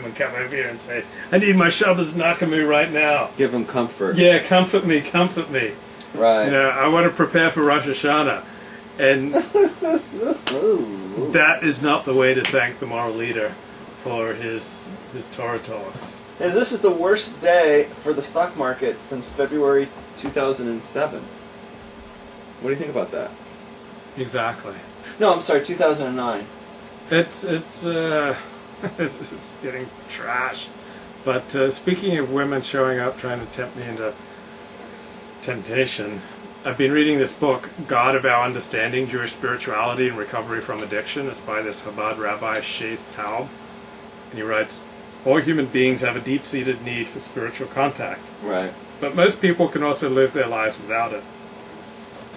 and come over here and say, I need my Shabbos Nakamu right now. Give them comfort. Yeah, comfort me, comfort me. Right. You know, I want to prepare for Rosh Hashanah. And that is not the way to thank the moral leader for his Torah talks. And this is the worst day for the stock market since February 2007. What do you think about that? Exactly. No, I'm sorry, 2009. It's it's getting trashed. But speaking of women showing up trying to tempt me into temptation, I've been reading this book, God of Our Understanding, Jewish Spirituality and Recovery from Addiction. It's by this Chabad rabbi, Shais Taub. And he writes, all human beings have a deep-seated need for spiritual contact. Right. But most people can also live their lives without it.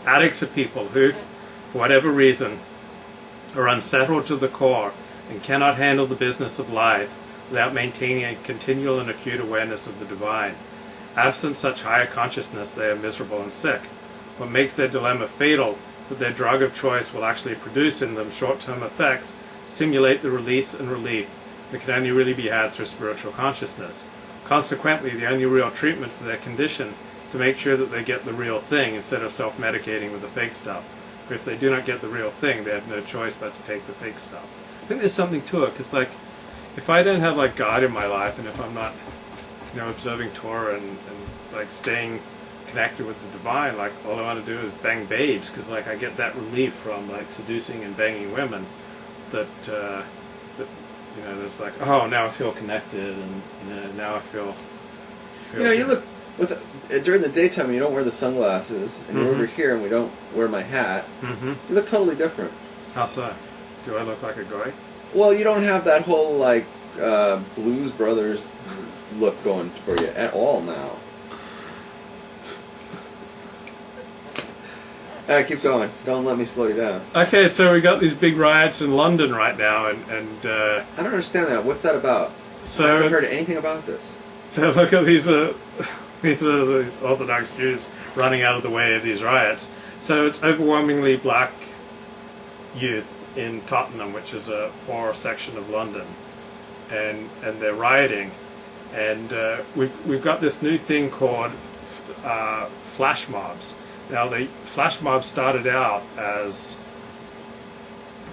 Addicts are people who, for whatever reason, are unsettled to the core and cannot handle the business of life without maintaining a continual and acute awareness of the divine. Absent such higher consciousness, they are miserable and sick. What makes their dilemma fatal is that their drug of choice will actually produce in them short-term effects, stimulate the release and relief that can only really be had through spiritual consciousness. Consequently, the only real treatment for their condition is to make sure that they get the real thing instead of self-medicating with the fake stuff. For if they do not get the real thing, they have no choice but to take the fake stuff. I think there's something to it, because like, if I don't have like God in my life, and if I'm not, you know, observing Torah and like staying connected with the divine, like all I want to do is bang babes, because like I get that relief from like seducing and banging women, that you know, there's like, oh, now I feel connected, and you know, now I feel you know, you look with during the daytime, you don't wear the sunglasses, and you're over here, and we don't wear my hat. You look totally different. How so? Do I look like a guy? Well, you don't have that whole like Blues Brothers look going for you at all now. All right, keep going. Don't let me slow you down. Okay, so we got these big riots in London right now, and I don't understand that. What's that about? So I haven't heard anything about this. So look at these these Orthodox Jews running out of the way of these riots. So it's overwhelmingly black youth in Tottenham, which is a poor section of London, and they're rioting, and we've got this new thing called flash mobs. Now, the flash mobs started out as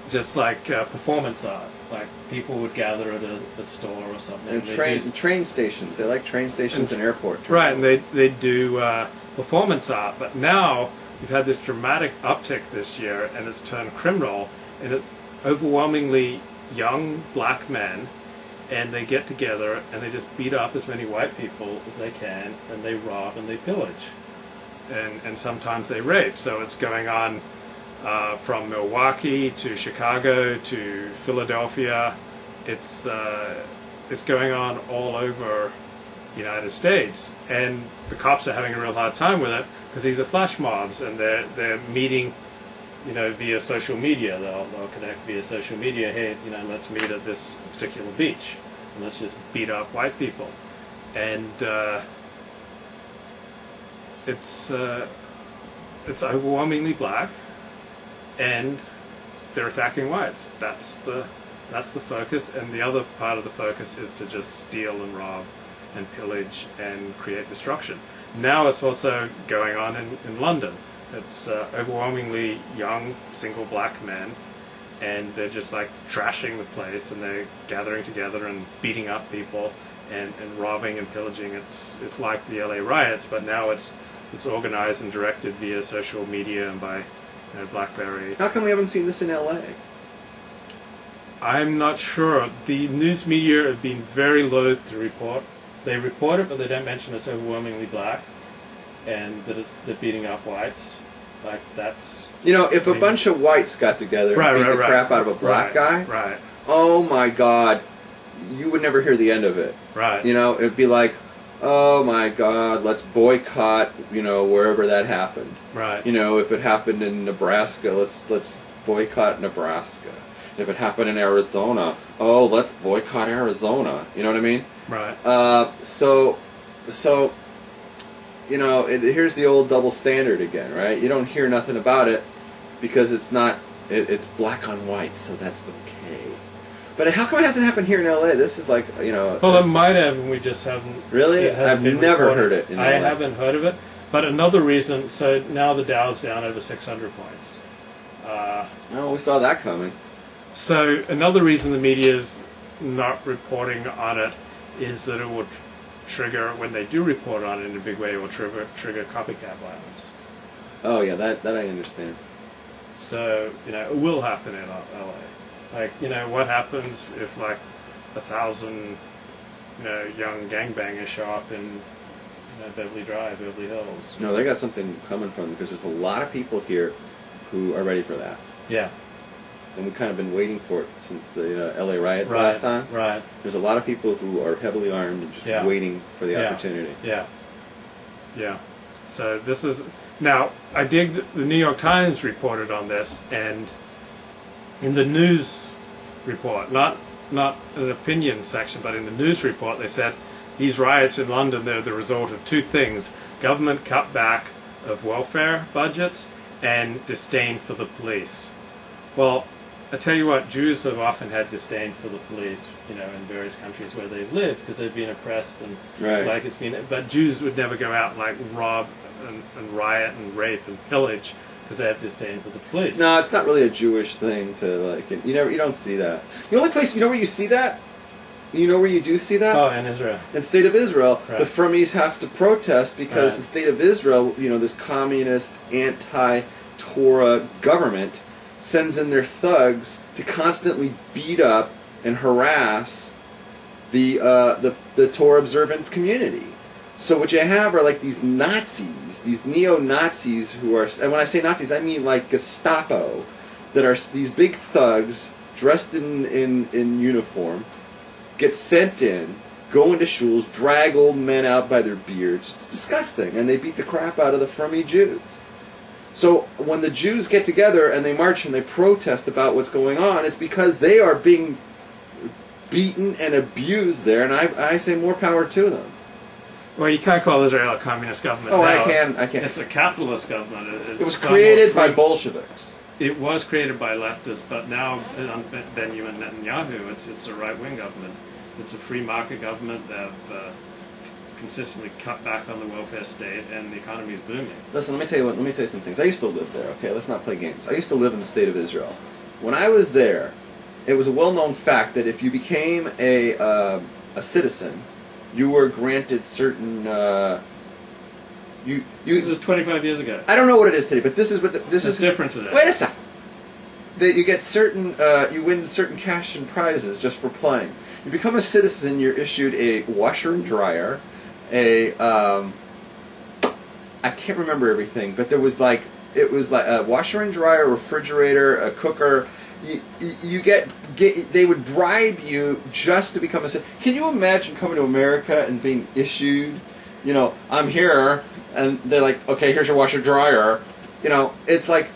just like performance art. Like people would gather at a store or something. And train stations. They like train stations and airport terminals. Right, and they do performance art. But now we've had this dramatic uptick this year, and it's turned criminal, and it's overwhelmingly young black men, and they get together and they just beat up as many white people as they can, and they rob and they pillage. And sometimes they rape. So it's going on from Milwaukee to Chicago to Philadelphia. It's going on all over the United States, and the cops are having a real hard time with it because these are flash mobs, and they're meeting, you know, via social media. They'll connect via social media. Hey, you know, let's meet at this particular beach, and let's just beat up white people, and it's overwhelmingly black, and they're attacking whites. That's the focus, and the other part of the focus is to just steal and rob and pillage and create destruction. Now it's also going on in London. It's overwhelmingly young, single black men, and they're just like trashing the place, and they're gathering together and beating up people and robbing and pillaging. It's like the LA riots, but now it's organized and directed via social media and by, you know, BlackBerry. How come we haven't seen this in LA? I'm not sure. The news media have been very loath to report. They report it, but they don't mention it's overwhelmingly black, and that they're beating up whites. Like that's. You know, if a bunch of whites got together and beat the crap out of a black guy, right? Oh my God, you would never hear the end of it. Right. You know, it'd be like, oh my God, let's boycott, you know, wherever that happened. Right. You know, if it happened in Nebraska, let's boycott Nebraska. If it happened in Arizona, oh, let's boycott Arizona. You know what I mean? Right. So, you know, here's the old double standard again, right? You don't hear nothing about it because it's not, it's black on white, so that's okay. But how come it hasn't happened here in LA? This is like, Well, it might have, and we just haven't. Really? It hasn't I've been never reported. heard it in I LA. haven't heard of it. But another reason, so now the Dow's down over 600 points. No, we saw that coming. So another reason the media's not reporting on it is that it will trigger, when they do report on it in a big way, it will trigger copycat violence. Oh yeah, that I understand. So, it will happen in LA. Like, what happens if like 1,000, young gangbangers show up in Beverly Drive, Beverly Hills? No, they got something coming from them because there's a lot of people here who are ready for that. Yeah. And we've kind of been waiting for it since the LA riots Right, last time. right. There's a lot of people who are heavily armed and just Yeah. waiting for the Yeah. opportunity. Yeah. Yeah. So this is... Now, I dig that the New York Times reported on this, and in the news report, not an opinion section, but in the news report, they said these riots in London, they're the result of two things: government cutback of welfare budgets and disdain for the police. Well, I tell you what, Jews have often had disdain for the police, in various countries where they've lived, because they've been oppressed and Right. but Jews would never go out and like rob and riot and rape and pillage because they have disdain for the police. No, it's not really a Jewish thing to like. You don't see that. The only place where you see that, where you do see that. Oh, in Israel. In the state of Israel, Right. the Frumies have to protest because Right. the state of Israel, this communist, anti-Torah government, sends in their thugs to constantly beat up and harass the Torah observant community. So what you have are like these Nazis, these neo-Nazis who are, and when I say Nazis, I mean like Gestapo, that are these big thugs dressed in uniform, get sent in, go into shuls, drag old men out by their beards. It's disgusting, and they beat the crap out of the Frummy Jews. So when the Jews get together and they march and they protest about what's going on, it's because they are being beaten and abused there, and I say more power to them. Well, you can't call Israel a communist government. Oh, now. I can. It's a capitalist government. It was created by Bolsheviks. It was created by leftists, but now under Benjamin Netanyahu, it's a right-wing government. It's a free market government that consistently cut back on the welfare state, and the economy is booming. Listen, let me tell you some things. I used to live there. Okay, let's not play games. I used to live in the state of Israel. When I was there, it was a well-known fact that if you became a citizen, you were granted certain. This was 25 years ago. I don't know what it is today, but this is what It's different today. Wait a sec. That you get certain, you win certain cash and prizes just for playing. You become a citizen. You're issued a washer and dryer, I can't remember everything, but it was like a washer and dryer, a refrigerator, a cooker. You get they would bribe you just to become a citizen. Can you imagine coming to America and being issued, I'm here, and they're like, okay, here's your washer dryer. It's like,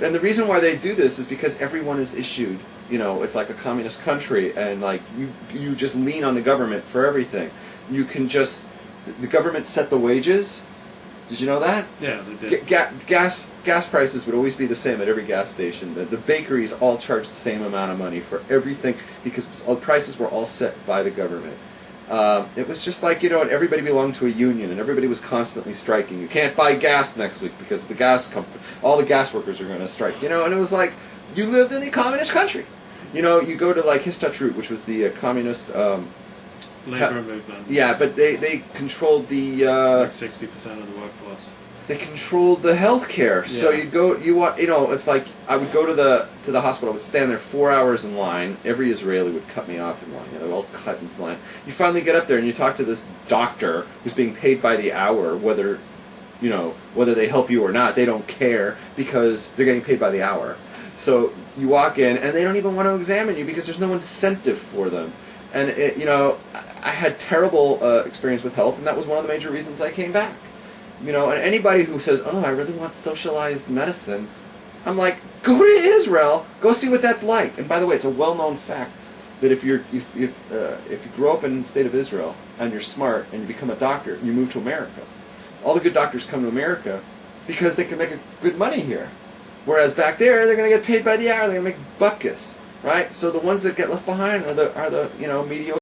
and the reason why they do this is because everyone is issued. It's like a communist country, and like you just lean on the government for everything. You can just, the government set the wages. Did you know that? Yeah, they did. Gas prices would always be the same at every gas station. The bakeries all charge the same amount of money for everything because all prices were all set by the government. It was just like, everybody belonged to a union and everybody was constantly striking. You can't buy gas next week because the gas company, all the gas workers are going to strike. And it was like you lived in a communist country. You go to like Histadrut, which was the communist Labor movement. Yeah, but they controlled the like 60% of the workforce. They controlled the healthcare. So it's like I would go to the hospital. I would stand there 4 hours in line. Every Israeli would cut me off in line. They're all cut in line. You finally get up there and you talk to this doctor who's being paid by the hour, whether they help you or not. They don't care because they're getting paid by the hour. So you walk in and they don't even want to examine you because there's no incentive for them. And I had terrible experience with health, and that was one of the major reasons I came back. And anybody who says, "Oh, I really want socialized medicine," I'm like, go to Israel, go see what that's like. And by the way, it's a well-known fact that if you grow up in the state of Israel and you're smart and you become a doctor and you move to America, all the good doctors come to America because they can make good money here. Whereas back there, they're going to get paid by the hour. They're going to make buckus. right? So the ones that get left behind are the mediocre